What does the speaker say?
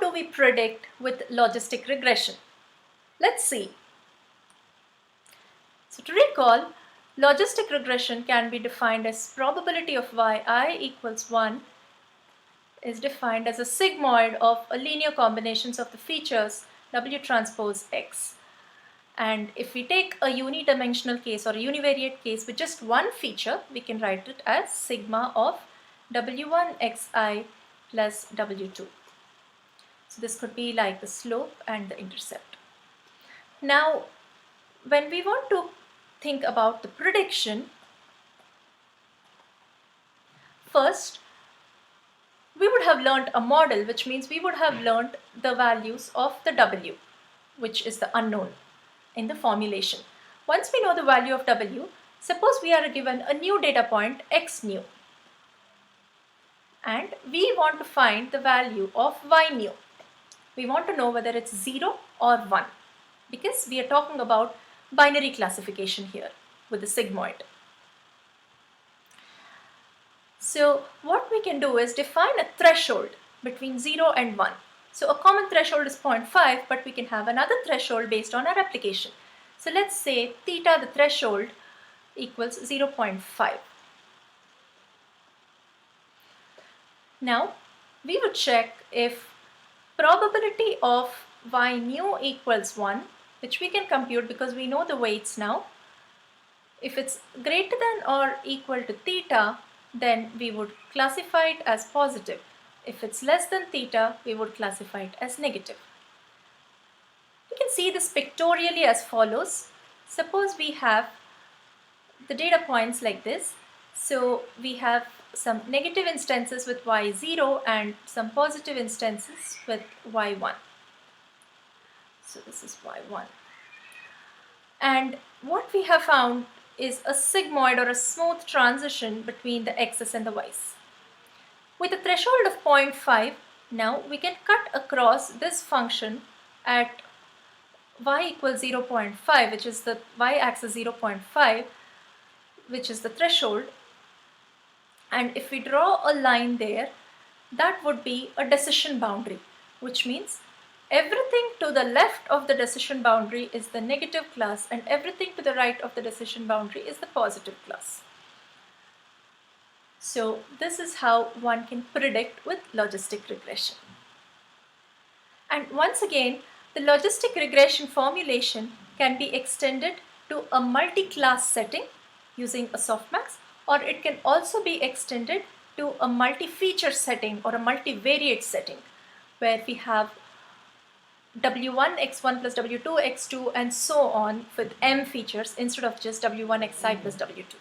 do we predict with logistic regression? Let's see. So to recall, logistic regression can be defined as probability of yi equals 1 is defined as a sigmoid of a linear combinations of the features W transpose X. And if we take a unidimensional case or a univariate case with just one feature, we can write it as sigma of W1xi plus W2. So this could be like the slope and the intercept. Now, when we want to think about the prediction, first, we would have learned a model, which means we would have learned the values of the W, which is the unknown in the formulation. Once we know the value of W, suppose we are given a new data point x new, and we want to find the value of y new. We want to know whether it's 0 or 1, because we are talking about binary classification here with the sigmoid. So what we can do is define a threshold between 0 and 1. So a common threshold is 0.5, but we can have another threshold based on our application. So let's say theta, the threshold, equals 0.5. Now we would check if probability of y new equals 1, which we can compute because we know the weights now. If it's greater than or equal to theta, then we would classify it as positive. If it's less than theta, we would classify it as negative. You can see this pictorially as follows. Suppose we have the data points like this. So we have some negative instances with y0 and some positive instances with y1. So this is y1. And what we have found is a sigmoid or a smooth transition between the x's and the y's. With a threshold of 0.5, now we can cut across this function at y equals 0.5, which is the y-axis 0.5, which is the threshold. And if we draw a line there, that would be a decision boundary, which means everything to the left of the decision boundary is the negative class and everything to the right of the decision boundary is the positive class. So this is how one can predict with logistic regression. And once again, the logistic regression formulation can be extended to a multi-class setting using a softmax, or it can also be extended to a multi-feature setting or a multivariate setting where we have W1 x1 plus W2 x2 and so on with m features instead of just W1 xi plus W2.